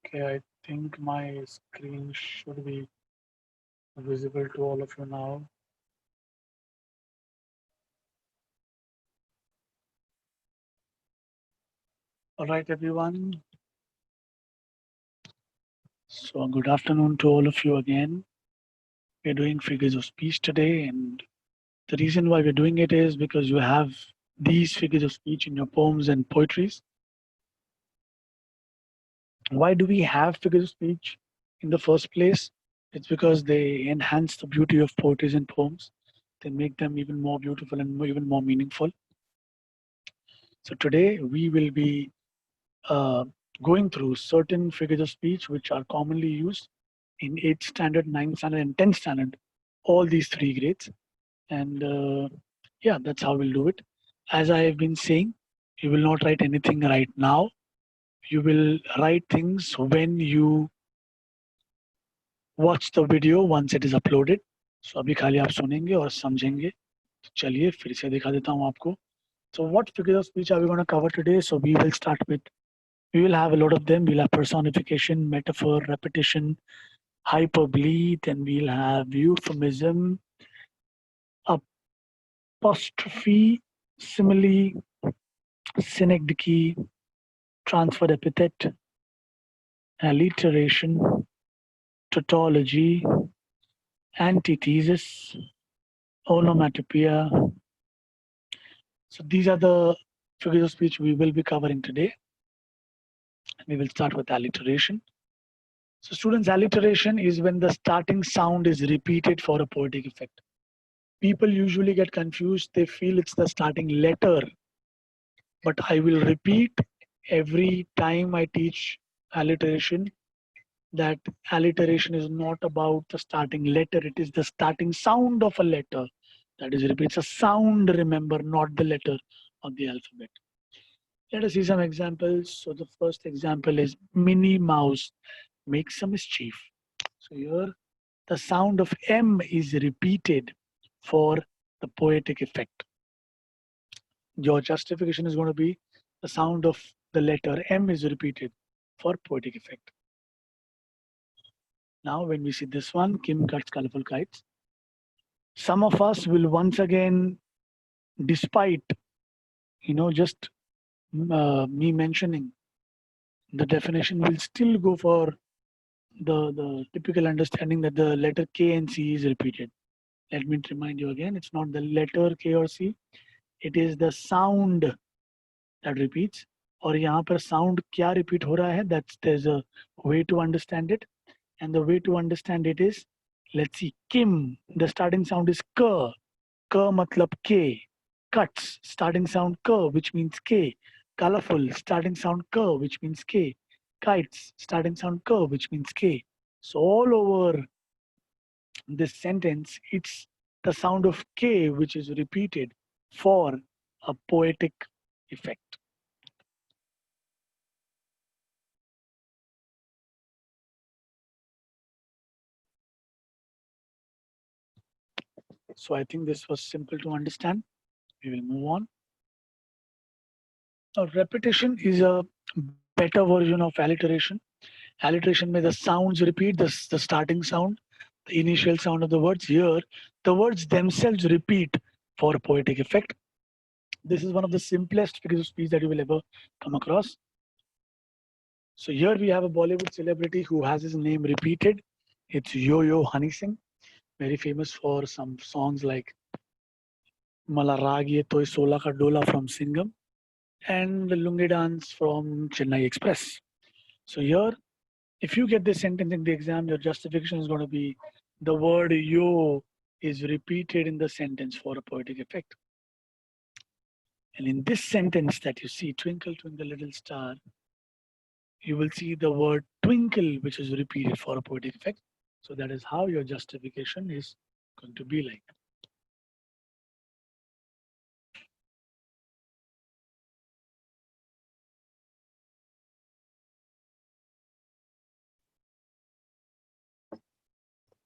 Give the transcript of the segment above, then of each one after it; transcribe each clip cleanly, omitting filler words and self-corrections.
Okay, I think my screen should be visible to all of you now. All right, everyone. So, good afternoon to all of you again. We're doing figures of speech today, and the reason why we're doing it is because you have these figures of speech in your poems and poetries. Why do we have figures of speech in the first place? It's because they enhance the beauty of poetries and poems. They make them even more beautiful and even more meaningful. So, today we will be uh, going through certain figures of speech which are commonly used in 8th standard, 9th standard, and 10th standard, all these three grades. And yeah, that's how we'll do it. As I have been saying, you will not write anything right now. You will write things when you watch the video once it is uploaded. So अभी खाली आप सुनेंगे और समझेंगे. चलिए फिर से दिखा देता हूँ आपको. So what figures of speech are we going to cover today? So we will start with, we will have a lot of them. We'll have personification, metaphor, repetition, hyperbole, then we'll have euphemism, apostrophe, simile, synecdoche, transferred epithet, alliteration, tautology, antithesis, onomatopoeia. So these are the figures of speech we will be covering today. We will start with alliteration. So students, alliteration is when the starting sound is repeated for a poetic effect. People usually get confused. They feel it's the starting letter, but I will repeat every time I teach alliteration that alliteration is not about the starting letter, it is the starting sound of a letter that is repeated. It's a sound, remember, not the letter of the alphabet. Let us see some examples. So the first example is Minnie Mouse makes a mischief. So here the sound of M is repeated for the poetic effect. Your justification is going to be the sound of the letter M is repeated for poetic effect. Now, when we see this one, Kim cuts colorful kites. Some of us will once again, despite just me mentioning the definition, will still go for the typical understanding that the letter K and C is repeated. Let me remind you again, it's not the letter K or C, it is the sound that repeats. और यहाँ पर sound क्या repeat हो रहा है? That's there's a way to understand it, and the way to understand it is, let's see, Kim, the starting sound is K. K matlab K. Cuts, starting sound K, which means K. Colorful, starting sound K, which means K. Kites, starting sound K, which means K. So all over this sentence, it's the sound of K which is repeated for a poetic effect. So I think this was simple to understand. We will move on. Now, repetition is a better version of alliteration. Alliteration may the sounds repeat, the starting sound, the initial sound of the words. Here, the words themselves repeat for a poetic effect. This is one of the simplest figures of speech that you will ever come across. So here we have a Bollywood celebrity who has his name repeated. It's Yo-Yo Honey Singh, very famous for some songs like Malarag Ye Toy Sola Ka Dola from Singham and the Lungi Dance from Chennai Express. So here, if you get this sentence in the exam, your justification is going to be the word yo is repeated in the sentence for a poetic effect. And in this sentence that you see, twinkle, twinkle, little star, you will see the word twinkle, which is repeated for a poetic effect. So that is how your justification is going to be like.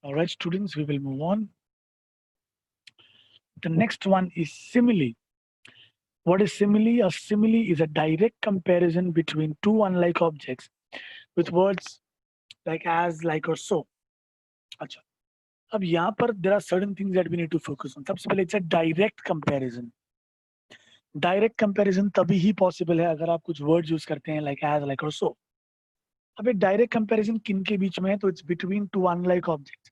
All right, students, we will move on. The next one is simile. What is simile? A simile is a direct comparison between two unlike objects with words like as, like, or so. अच्छा, अब यहाँ पर there are certain things that we need to focus on. सबसे पहले it's a direct comparison. Direct comparison तभी ही possible है अगर आप कुछ words use करते हैं like as, like, or so. अब एक direct comparison किन के बीच में है? तो it's between two unlike objects.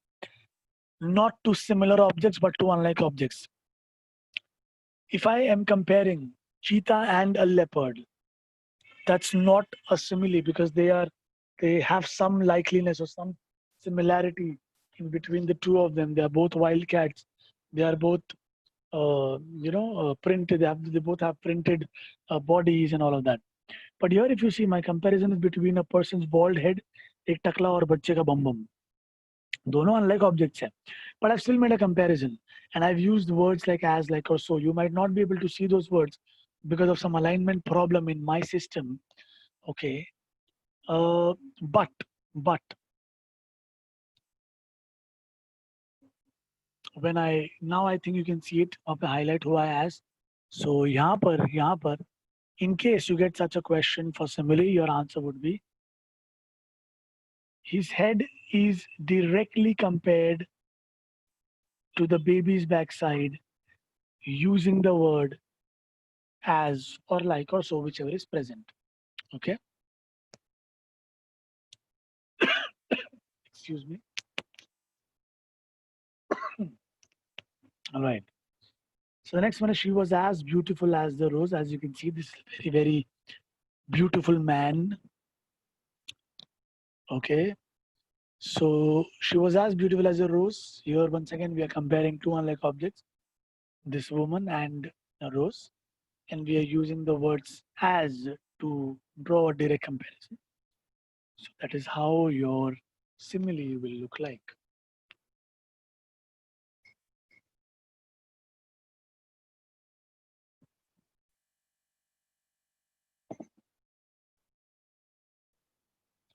Not two similar objects, but two unlike objects. If I am comparing cheetah and a leopard, that's not a simile because they have some likeliness or some similarity in between the two of them. They are both wildcats. They are both printed. They both have printed bodies and all of that. But here, if you see, my comparison is between a person's bald head, एक टकला और बच्चे का बम बम. दोनों unlike objects हैं. But I've still made a comparison, and I've used words like as, like, or so. You might not be able to see those words because of some alignment problem in my system. Okay, but when I think you can see it. अब highlight हुआ है as. So यहाँ पर in case you get such a question for simile, your answer would be his head is directly compared to the baby's backside using the word as or like or so, whichever is present. Okay. Excuse me. All right. So the next one is she was as beautiful as the rose. As you can see, this is a very, very beautiful man. Okay. So she was as beautiful as a rose. Here, once again, we are comparing two unlike objects, this woman and a rose. And we are using the words as to draw a direct comparison. So that is how your simile will look like.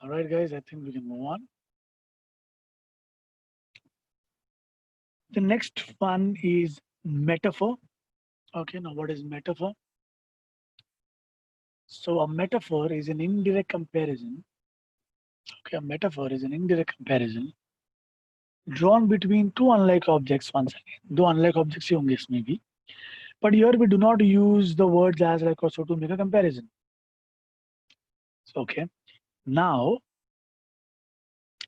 All right, guys, I think we can move on. The next one is metaphor. Okay, now what is metaphor? So a metaphor is an indirect comparison. Okay, a metaphor is an indirect comparison drawn between two unlike objects once again. Two unlike objects ही होंगे इसमें भी. But here we do not use the words as, like, or so to make a comparison. Okay. Now,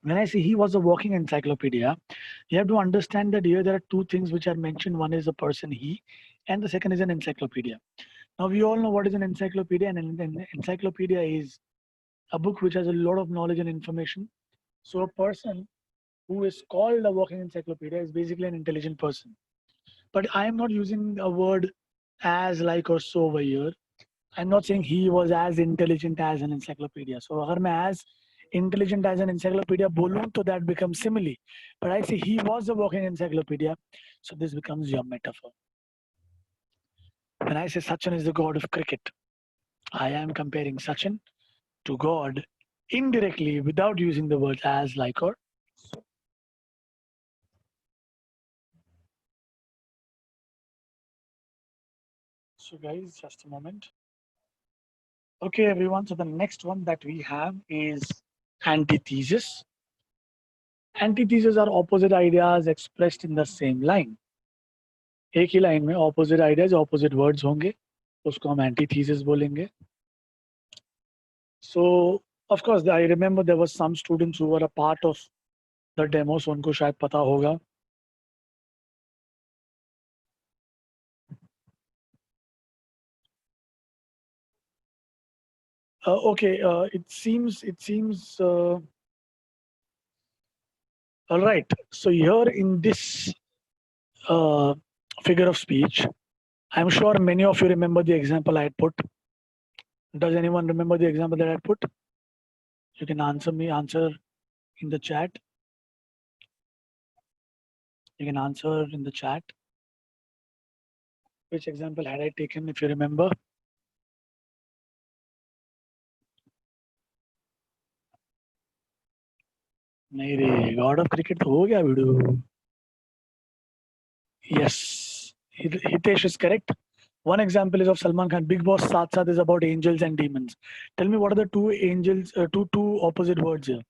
when I say he was a walking encyclopedia, you have to understand that here there are two things which are mentioned. One is a person, he, and the second is an encyclopedia. Now, we all know what is an encyclopedia, and an encyclopedia is a book which has a lot of knowledge and information. So a person who is called a walking encyclopedia is basically an intelligent person. But I am not using a word as, like, or so over here. I'm not saying he was as intelligent as an encyclopedia. So अगर मैं as intelligent as an encyclopedia बोलूं, तो that becomes simile. But I say he was a walking encyclopedia, so this becomes your metaphor. When I say Sachin is the god of cricket, I am comparing Sachin to God indirectly without using the words as, like, or so. So guys, just a moment. Okay, everyone. So the next one that we have is antithesis. Antitheses are opposite ideas expressed in the same line. एक ही line में opposite ideas, opposite words होंगे, उसको हम antithesis बोलेंगे. So, of course, I remember there were some students who were a part of the demo, so उनको शायद पता होगा. Okay, it seems. All right. So here in this figure of speech, I'm sure many of you remember the example I had put. Does anyone remember the example that I put? You can answer in the chat. You can answer in the chat. Which example had I taken, if you remember? नहीं रे, God of Cricket तो हो गया video. Yes, Hitesh is correct. One example is of Salman Khan. Big Boss Saath Saath is about angels and demons. Tell me what are the two angels, two opposite words here?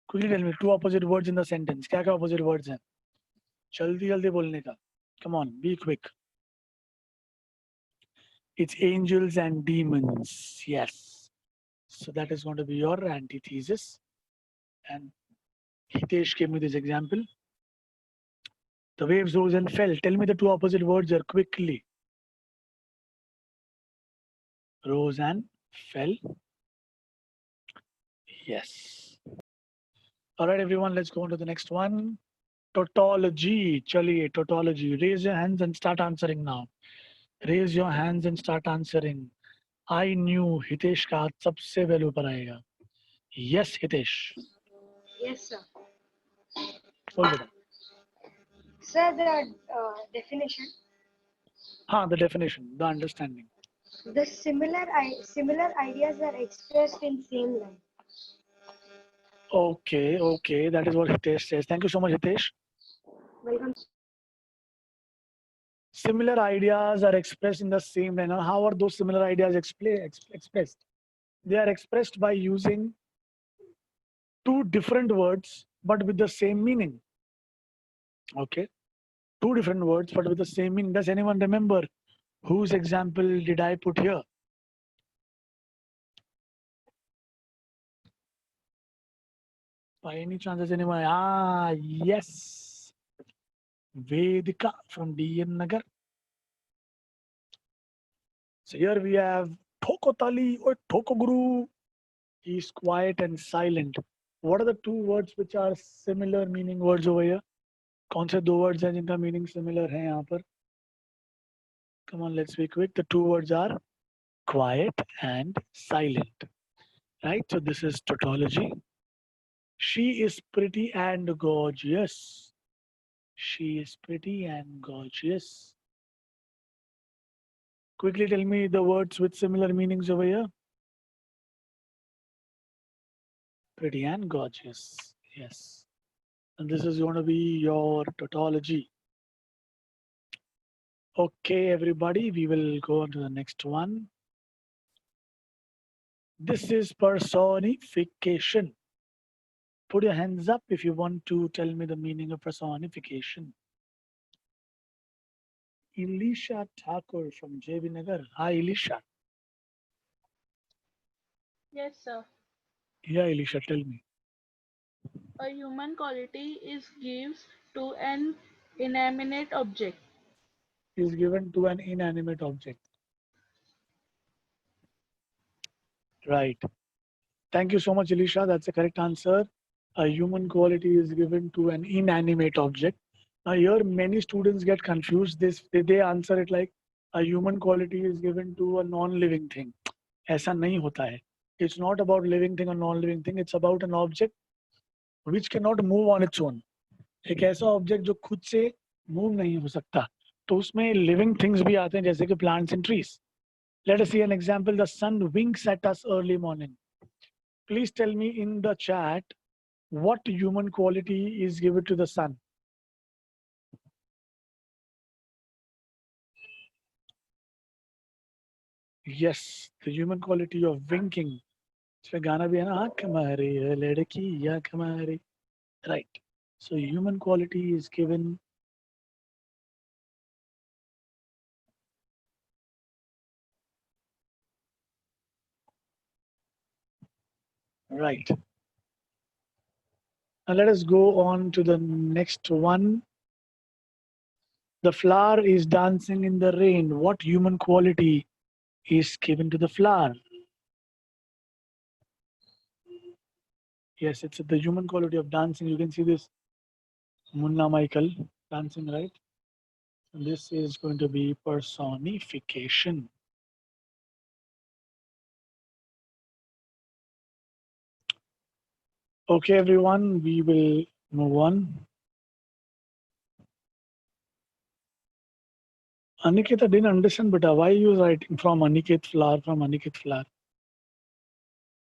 Quickly tell me two opposite words in the sentence. क्या क्या opposite words हैं? जल्दी जल्दी बोलने का. Come on, be quick. It's angels and demons. Yes. So that is going to be your antithesis. And Hitesh gave me this example. The waves rose and fell. Tell me the two opposite words here quickly. Rose and fell. Yes. All right, everyone, let's go on to the next one. Tautology. Chaliye, tautology. Raise your hands and start answering now. Raise your hands and start answering. I knew Hitesh का हाथ सबसे पहले ऊपर आएगा. Yes, Hitesh. Yes, sir. बोल बेटा. Sir, the definition. The definition, the understanding. The similar ideas are expressed in same line. Okay, that is what Hitesh says. Thank you so much, Hitesh. Welcome. Similar ideas are expressed in the same way. Now, how are those similar ideas expressed? They are expressed by using two different words but with the same meaning. Okay, two different words but with the same meaning. Does anyone remember whose example did I put here? By any chance, does anyone? Yes. Vedika from DN Nagar. So here we have Thokotali or Thokoguru. He is quiet and silent. What are the two words which are similar meaning words over here? कौन से दो words हैं जिनका meaning similar है यहाँ पर? Come on, let's be quick. The two words are quiet and silent. Right? So this is tautology. She is pretty and gorgeous. She is pretty and gorgeous. Quickly tell me the words with similar meanings over here. Pretty and gorgeous. Yes. And this is going to be your tautology. Okay, everybody, we will go on to the next one. This is personification. Put your hands up if you want to tell me the meaning of personification. Elisha Thakur from JB Nagar. Hi, Elisha. Yes, sir. Yeah, Elisha, tell me. A human quality is gives to an inanimate object. Is given to an inanimate object. Right. Thank you so much, Elisha. That's the correct answer. A human quality is given to an inanimate object. Now, here many students get confused. They answer it like a human quality is given to a non-living thing. ऐसा नहीं होता है. It's not about living thing or non-living thing. It's about an object which cannot move on its own. एक ऐसा object जो खुद से move नहीं हो सकता, तो उसमें लिविंग थिंग्स भी आते हैं जैसे कि plants and trees. Let us see an example. The sun winks at us early morning. Please tell me in the chat what human quality is given to the sun. Yes, the human quality of winking. इसमें गाना भी है ना, आँख मारे लड़की आँख मारे. Right. So human quality is given. Right. Now let us go on to the next one. The flower is dancing in the rain. What human quality is given to the flower? Yes, it's the human quality of dancing. You can see this Munna Michael dancing, right? And this is going to be personification. Okay, everyone, we will move on. Aniket, I didn't understand, but why you writing from Aniket Flower, from Aniket Flower?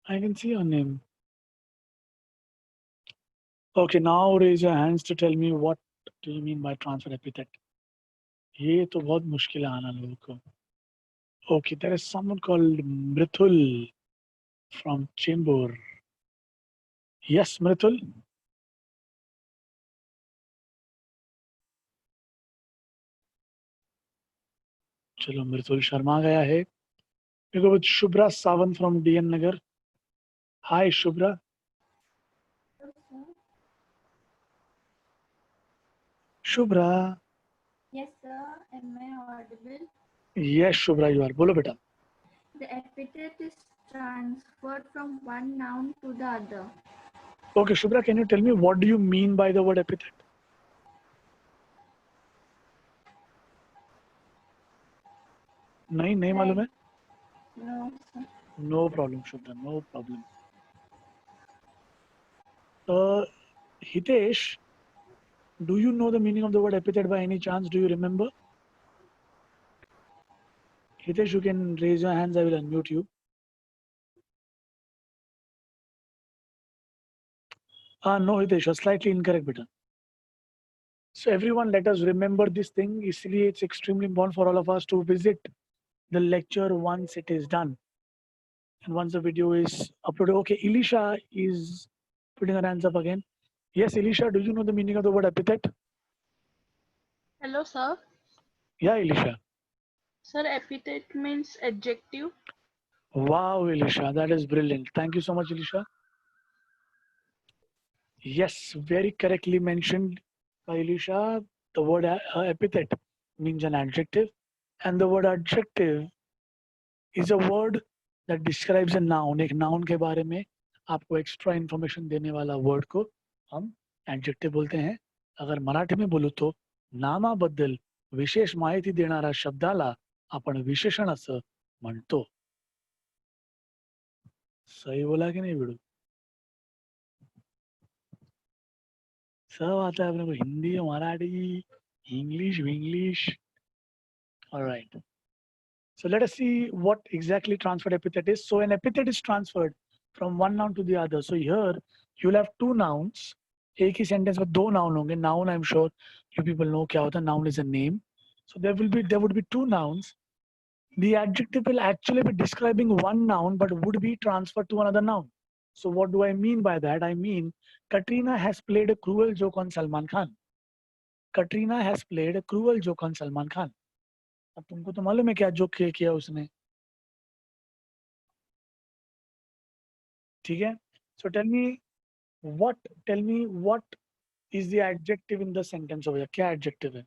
I can see your name. Okay, now raise your hands to tell me what do you mean by transfer epithet. ये तो बहुत मुश्किल है आना लोगों को. Okay, there is someone called Mrithul from Chembur. Yes, Mrithul. चलो मृतुल शर्मा गया है. We go with Shubhra Sawant from DN Nagar. Hi, Shubhra. Shubhra. Yes, sir. Am I audible? Yes, Shubhra, you are. बोलो बेटा. The epithet is transferred from one noun to the other. Okay, Shubhra, can you tell me what do you mean by the word epithet? नहीं मालूम है. No, sir. No problem, Shubhra. No problem. Hitesh, do you know the meaning of the word epithet by any chance? Do you remember? Hitesh, you can raise your hands. I will unmute you. No, Hitesh, you're slightly incorrect, beta. So everyone, let us remember this thing. इसलिए it's extremely important for all of us to visit the lecture once it is done. And once the video is uploaded. Okay, Elisha is putting her hands up again. Yes, Elisha, do you know the meaning of the word epithet? Hello, sir. Yeah, Elisha. Sir, epithet means adjective. Wow, Elisha, that is brilliant. Thank you so much, Elisha. Yes, very correctly mentioned by Elisha. The word epithet means an adjective, and the word adjective is a word that describes a noun. एक noun के बारे में आपको extra information देने वाला word को हम adjective बोलते हैं. अगर मराठी में बोलू तो नामाबद्दल विशेष माहिती देणारा शब्दाला आपण विशेषण असं म्हणतो. सही बोला कि नहीं बिडू? सब आता है अपने को Hindi, Marathi, English. All right. So let us see what exactly transferred epithet is. So an epithet is transferred from one noun to the other. So here you'll have two nouns. एक ही sentence में दो noun होंगे. Noun, I'm sure you people know क्या होता है. Noun is a name. So there would be two nouns. The adjective will actually be describing one noun, but would be transferred to another noun. So what do I mean by that? I mean Katrina has played a cruel joke on Salman Khan. Katrina has played a cruel joke on Salman Khan. अब तुमको तो मालूम है क्या joke किया उसने. ठीक है. So tell me what is the adjective in the sentence over here? क्या adjective है?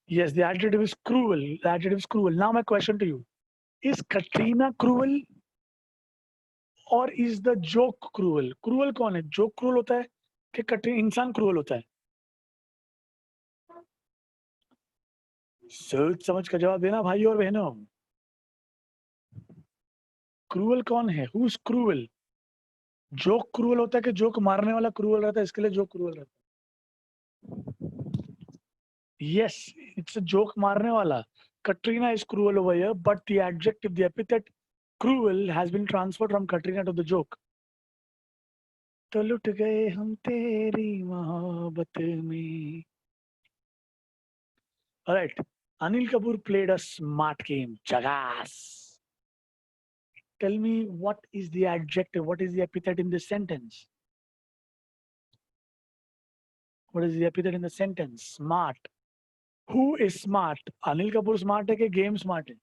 Yes, the adjective is cruel. The adjective is cruel. Now my question to you: is Katrina cruel or is the joke cruel? Cruel कौन है? Joke cruel होता है कि कटरीना इंसान cruel होता है? सोच समझ का जवाब देना भाई और बहनों. क्रूअल कौन है? Who is cruel? Joke cruel होता है कि जोक मारने वाला क्रूअल रहता है, इसके लिए जोक क्रूअल रहता है. यस, इट्स अ जोक मारने वाला. Katrina is cruel over here, but the adjective, the epithet cruel has been transferred from Katrina to the joke. तो लुट गए हम तेरी मोहब्बत में. All right. Anil Kapoor played a smart game. Chagas. Tell me what is the adjective, what is the epithet in this sentence? What is the epithet in the sentence? Smart. Who is smart? Anil Kapoor smart है कि game smart है?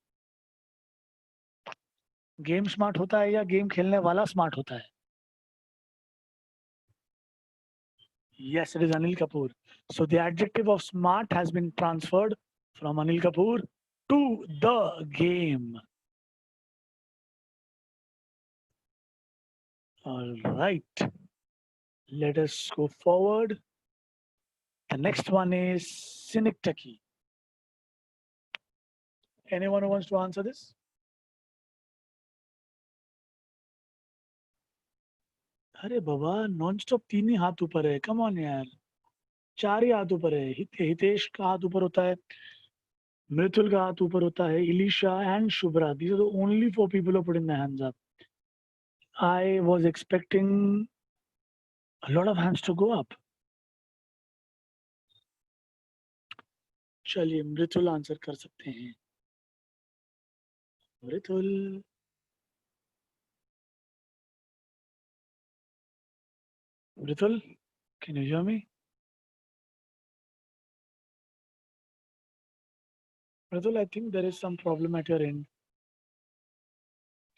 Game smart होता है या game खेलने वाला smart होता है? Yes, it is Anil Kapoor. So the adjective of smart has been transferred from Anil Kapoor to the game. All right. Let us go forward. The next one is synecdoche. Anyone who wants to answer this? अरे बाबा, non-stop तीन ही हाथ ऊपर है. Come on यार. चार ही हाथ ऊपर है. हितेश का हाथ ऊपर होता है, मृथुल का हाथ ऊपर होता है, Ilisha and Shubhra. These are the only four people who put in their hands up. I was expecting a lot of hands to go up. चलिए मृदुल आंसर कर सकते हैं. मृदुल. मृदुल, can you hear me? Mridul, I think there is some problem at your end.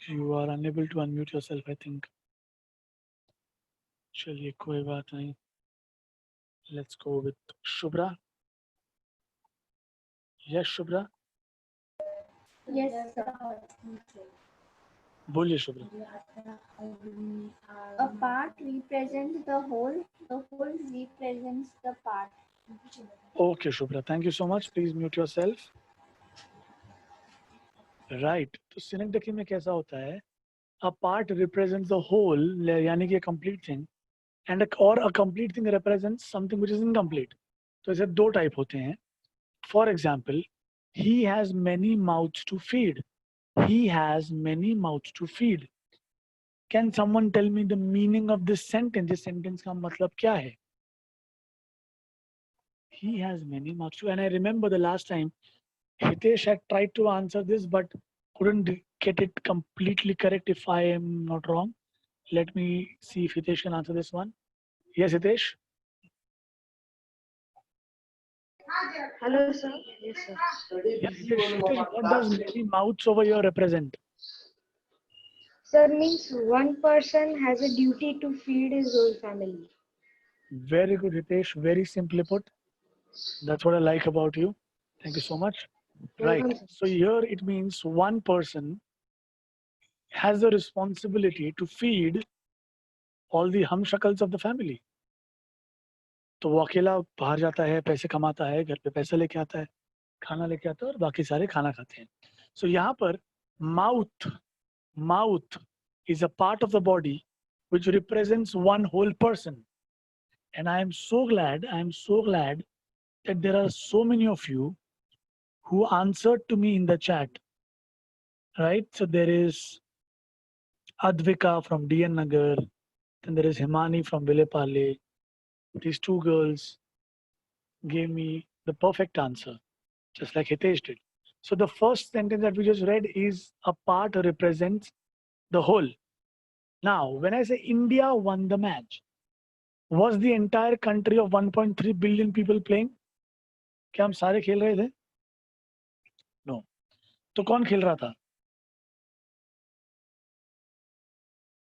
You are unable to unmute yourself, I think. चलिए कोई बात नहीं. Let's go with Shubhra. Yes, Shubhra. Yes, sir. बोलिए Shubhra. A part represents the whole represents the part. Okay, Shubhra. Thank you so much. Please mute yourself. Right. तो synecdoche में कैसा होता है? A part represents the whole, यानी कि a complete thing, and a complete thing represents something which is incomplete. तो ऐसे दो टाइप होते हैं. For example, he has many mouths to feed. He has many mouths to feed. Can someone tell me the meaning of this sentence? इस sentence का मतलब क्या है? He has many mouths to, and I remember the last time Hitesh had tried to answer this but couldn't get it completely correct, if I am not wrong. Let me see if Hitesh can answer this one. Yes, Hitesh? Hello, sir. Yes, sir. Yes, Hitesh, what does many mouths over here represent? Sir means one person has a duty to feed his whole family. Very good, Hitesh. Very simply put. That's what I like about you. Thank you so much. Right. Welcome, sir. So here it means one person has the responsibility to feed all the humshakals of the family. तो वो अकेला बाहर जाता है, पैसे कमाता है, घर पे पैसे लेके आता है, खाना लेके आता है और बाकी सारे खाना खाते हैं. So यहाँ पर mouth is a part of the body which represents one whole person. And I am so glad that there are so many of you who answered to me in the chat. Right? So there is Advika from DN Nagar, then there is Himani from Vilepale. These two girls gave me the perfect answer, just like Hitesh did. So the first sentence that we just read is a part represents the whole. Now, when I say India won the match, was the entire country of 1.3 billion people playing? क्या हम सारे खेल रहे थे? No. तो कौन खेल रहा था?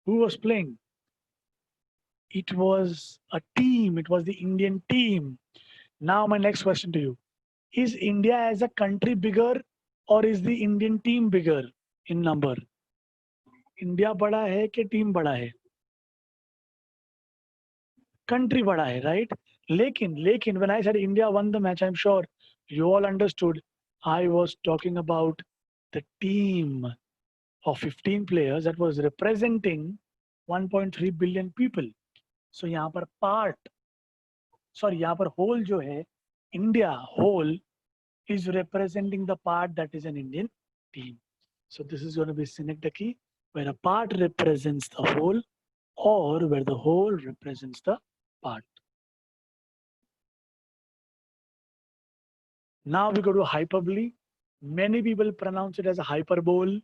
Who was playing? It was a team. It was the Indian team. Now my next question to you. Is India as a country bigger or is the Indian team bigger in number? India बड़ा है कि team बड़ा है? Country बड़ा है, right? लेकिन when I said India won the match, I'm sure you all understood. I was talking about the team of 15 players that was representing 1.3 billion people. So यहाँ पर यहाँ पर whole जो है, India whole is representing the part that is an Indian team. So this is going to be synecdoche, where a part represents the whole or where the whole represents the part. Now we go to hyperbole. Many people pronounce it as a hyperbole,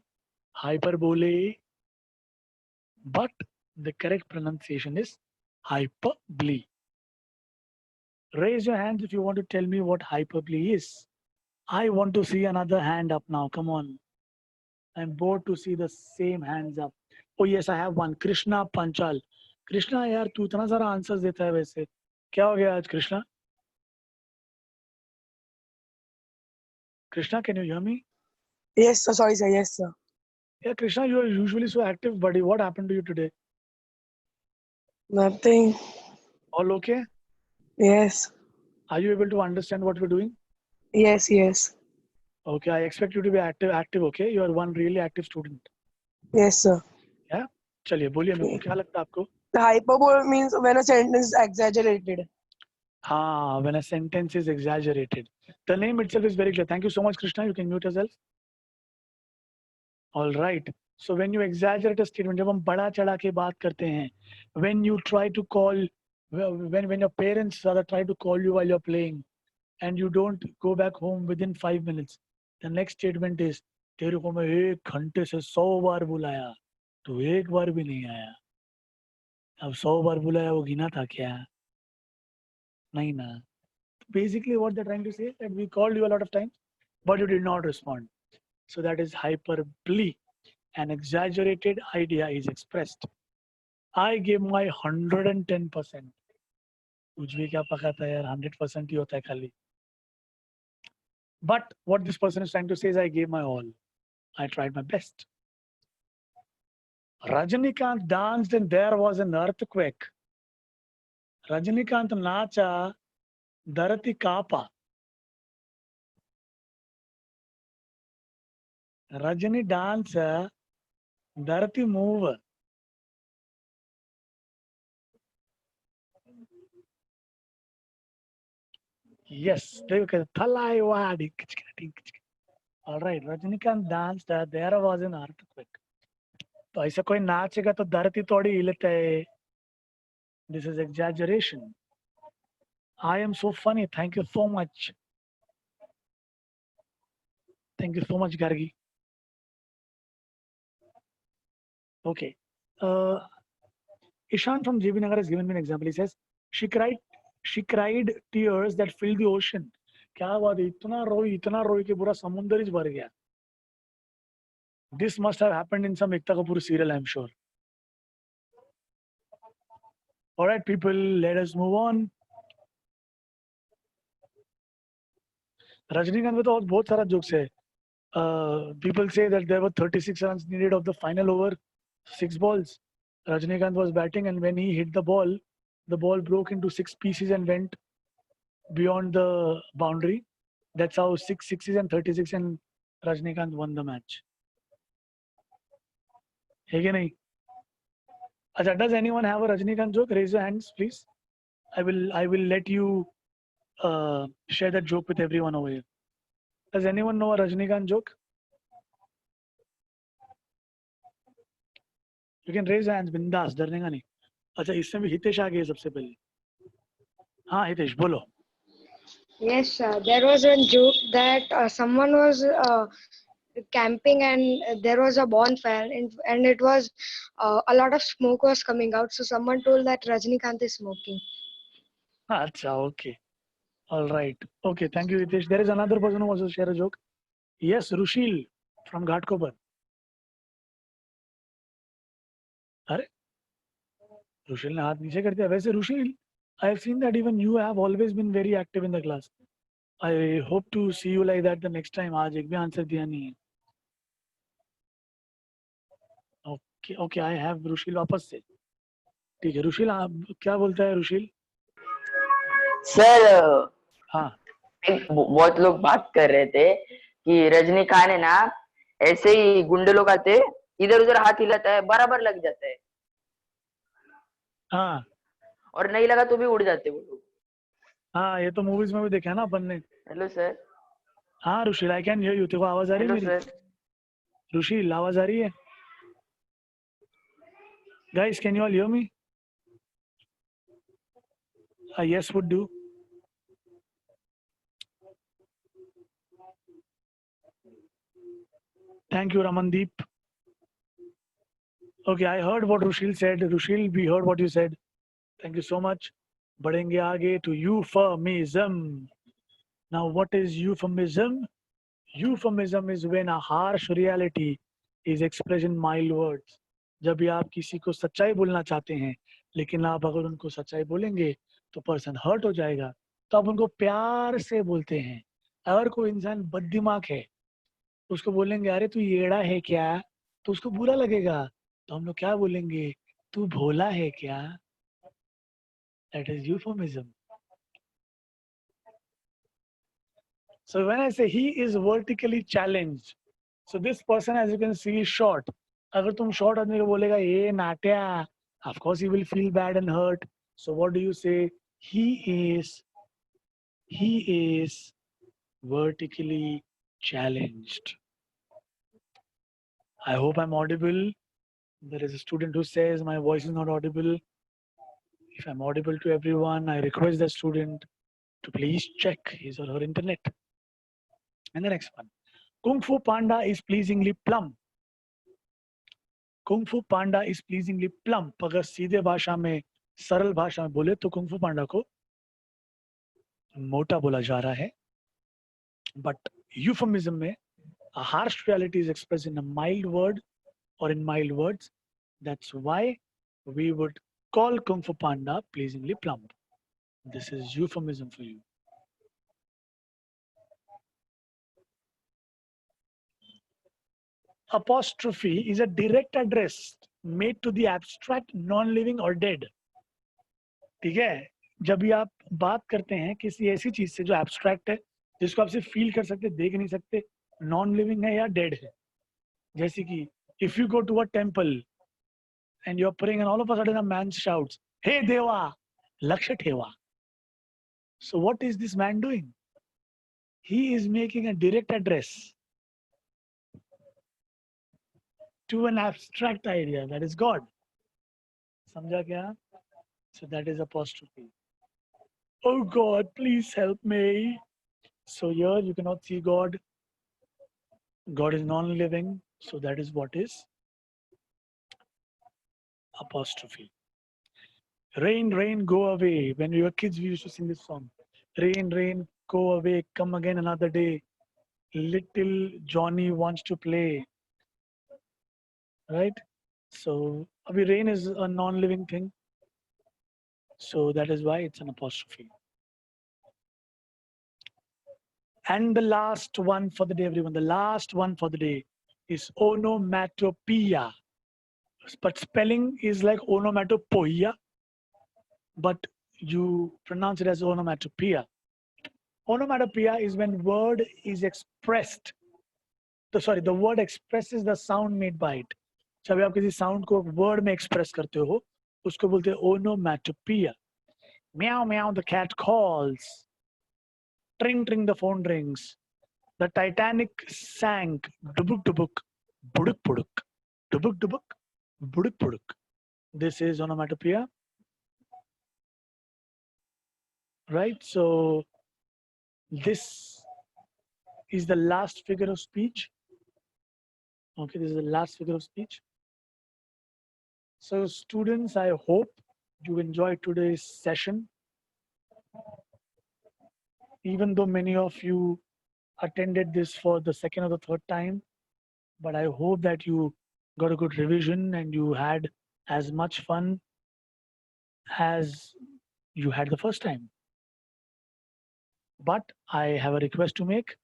but the correct pronunciation is hyperbole. Raise your hands if you want to tell me what hyperbole is. I want to see another hand up now. Come on. I'm bored to see the same hands up. Oh yes, I have one. Krishna Panchal. Krishna, यार तू इतना सारा answers देता है वैसे. क्या हो गया आज Krishna? Krishna, can you hear me? Yes, sir. Sorry, sir. Yes, sir. Yeah, Krishna, you are usually so active, buddy. What happened to you today? Nothing. All okay? Yes. Are you able to understand what we're doing? Yes, yes. Okay, I expect you to be active, okay? You are one really active student. Yes, sir. Yeah? चलिए बोलिए मेरे को क्या लगता है आपको? The hyperbole means when a sentence is exaggerated. हाँ, when a sentence is exaggerated. The name itself is very clear. Thank you so much, Krishna. You can mute yourself. All right. So when you exaggerate a statement, जब हम बड़ा चढ़ा के बात करते हैं, when you try to call, when your parents rather try to call you while you're playing, and you don't go back home within 5 minutes, the next statement is, तेरे को मैं 1 घंटे से 100 बार बुलाया, तू एक बार भी नहीं आया. अब 100 बार बुलाया वो गिना था क्या? नहीं ना. Basically what they're trying to say is that we called you a lot of times, but you did not respond. So that is hyperbole. An exaggerated idea is expressed. I gave my 110%. कुछ भी क्या पकाता है यार, 100% ही होता है खाली. But what this person is trying to say is I gave my all. I tried my best. Rajinikanth danced and there was an earthquake. Rajinikanth nacha, dharati kaapa. Rajini dance, dharati move. Yes, all right, Rajinikanth danced, there was an earthquake. तो ऐसा कोई नाचेगा तो धरती थोड़ी हिलता है. This is exaggeration. I am so funny. Thank you so much. Thank you so much, Gargi. Okay. Ishan from JB Nagar has given me an example. He says, she cried tears that filled the ocean. क्या बात है, इतना रोई कि पूरा समुंदर ही भर गया. This must have happened in some Ekta Kapoor serial, I'm sure. All right, people, let us move on. Rajinikanth में तो बहुत सारा jokes है. People say that there were 36 runs needed of the final over, 6 balls. Rajinikanth was batting, and when he hit the ball broke into 6 pieces and went beyond the boundary. That's how 6 sixes and 36 and Rajinikanth won the match. है कि नहीं? अच्छा, does anyone have a Rajinikanth joke? Raise your hands, please. I will let you share that joke with everyone over here. Does anyone know a Rajinikanth joke? You can raise your hands, बिंदास, डरने का नहीं. अच्छा, इसमें भी हितेश आ गए सबसे पहले. हाँ हितेश, बोलो. Yes, sir. There was a joke that someone was camping and there was a bonfire and it was a lot of smoke was coming out. So someone told that Rajinikanth is smoking. अच्छा, okay. All right. Okay, thank you, Hitesh. There is another person who wants to share a joke. Yes, Rushil from Ghatkopar. अरे, Rushil ने हाथ नीचे कर दिया. वैसे Rushil, I have seen that even you have always been very active in the class. I hope to see you like that the next time. आज एक भी आंसर दिया नहीं है. Okay, I have Rushil वापस से. ठीक है, Rushil, क्या बोलता है Rushil? सर, हाँ. बहुत लोग बात कर रहे थे कि रजनीकांत है ना, ऐसे ही गुंडे लोग आते, इधर उधर हाथ हिलाता है, बराबर लग जाता है. हाँ. और नहीं लगा तो भी उड़ जाते वो लोग. हाँ, ये तो मूवीज में भी देखा है ना अपन ने. Hello sir. हाँ Rushil, I can hear you. तेरे को आवाज आ रही है हेलो मेरी? सर. रुशील, आवाज आ रही है? Guys, can you all hear me? Yes would do. Thank you, Ramandeep. Okay, I heard what Rushil said. Rushil, we heard what you said. Thank you so much. बढ़ेंगे आगे to euphemism. Now, what is euphemism? Euphemism is when a harsh reality is expressed in mild words. जब भी आप किसी को सच्चाई बोलना चाहते हैं, लेकिन आप अगर उनको सच्चाई बोलेंगे तो पर्सन हर्ट हो जाएगा, तो आप उनको प्यार से बोलते हैं. अगर कोई इंसान बददिमाग है, उसको बोलेंगे अरे तू येड़ा है क्या, तो उसको बुरा लगेगा. तो हम लोग क्या बोलेंगे? तू भोला है क्या? That is euphemism. So when I say he is vertically challenged, so this person, as you can see, is short. अगर तुम short आदमी को बोलेगा ये नाट्या, of course he will feel bad and hurt. So what do you say? He is vertically challenged. I hope I'm audible. There is a student who says my voice is not audible. If I'm audible to everyone, I request the student to please check his or her internet. And the next one, Kung Fu Panda is pleasingly plump. Kung Fu Panda is pleasingly plump. अगर सीधे भाषा में, सरल भाषा में बोले तो Kung Fu Panda को मोटा बोला जा रहा है. But euphemism में a harsh reality is expressed in a mild word or in mild words. That's why we would call Kung Fu Panda pleasingly plump. This is euphemism for you. Apostrophe is a direct address made to the abstract, non-living or dead. ठीक है, जब भी आप बात करते हैं किसी ऐसी चीज से जो एब्स्ट्रैक्ट है, जिसको आप सिर्फ फील कर सकते, देख नहीं सकते, नॉन लिविंग है या डेड है. जैसे कि if you go to a temple and you're praying and all of a sudden a man shouts, "Hey Deva, Laksha Theva." So what is this man doing? He is making a direct address to an abstract idea, that is God. समझा क्या? So that is apostrophe. Oh God, please help me. So here you cannot see God. God is non-living. So that is what is apostrophe. Rain, rain, go away. When we were kids, we used to sing this song. Rain, rain, go away. Come again another day. Little Johnny wants to play. Right? So rain is a non-living thing. So that is why it's an apostrophe. And the last one for the day, everyone, the last one for the day is onomatopoeia. But spelling is like onomatopoeia, but you pronounce it as onomatopoeia. Onomatopoeia is when word is expressed. The word expresses the sound made by it. जब आप किसी sound को word में express करते हो, उसको बोलते हैं onomatopoeia. Meow, meow, the cat calls. Tring, tring, the phone rings. The Titanic sank. Dubuk, dubuk, buduk, buduk. Dubuk, dubuk, buduk, buduk. This is onomatopoeia. Right? So this is the last figure of speech. Okay, this is the last figure of speech. So students, I hope you enjoyed today's session. Even though many of you attended this for the second or the third time, but I hope that you got a good revision and you had as much fun as you had the first time. But I have a request to make.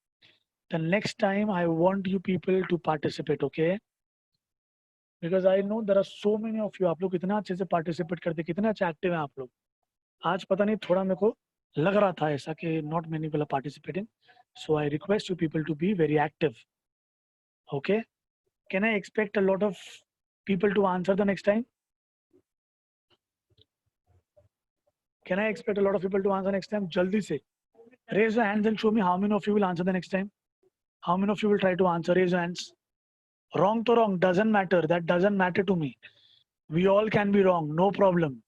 The next time I want you people to participate, okay? Because I know there are so many of you. आप लोग कितना अच्छे से participate करते, कितना अच्छा active हैं आप लोग. आज पता नहीं थोड़ा मेरे को लग रहा था ऐसा कि not many people are participating. So I request you people to be very active. Okay? Can I expect a lot of people to answer the next time? Can I expect a lot of people to answer next time? Jaldi se. Raise your hands and show me how many of you will answer the next time. How many of you will try to answer? Raise your hands. Wrong to wrong, doesn't matter. That doesn't matter to me. We all can be wrong, no problem.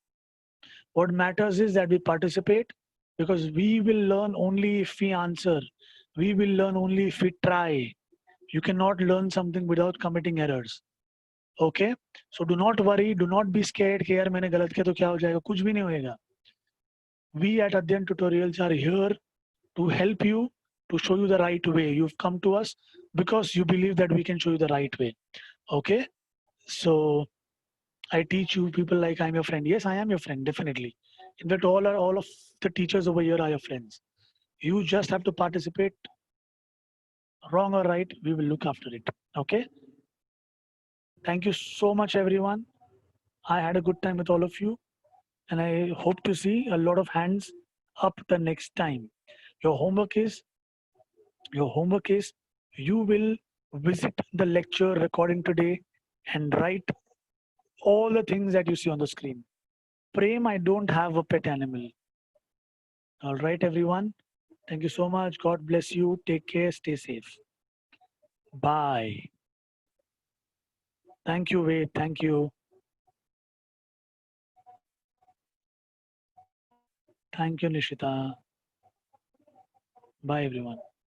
What matters is that we participate, because we will learn only if we answer. We will learn only if we try. You cannot learn something without committing errors. Okay? So do not worry, do not be scared कि यार मैंने गलत किया तो क्या हो जाएगा, कुछ भी नहीं होएगा. We at Adyan Tutorials are here to help you, to show you the right way. You've come to us because you believe that we can show you the right way. Okay? So I teach you people like I'm your friend. Yes, I am your friend, definitely. In fact, all of the teachers over here are your friends. You just have to participate. Wrong or right, we will look after it. Okay? Thank you so much, everyone. I had a good time with all of you, and I hope to see a lot of hands up the next time. Your homework is you will visit the lecture recording today and write all the things that you see on the screen. Prem, I don't have a pet animal. All right, everyone. Thank you so much. God bless you. Take care. Stay safe. Bye. Thank you, Wade. Thank you. Thank you, Nishita. Bye everyone.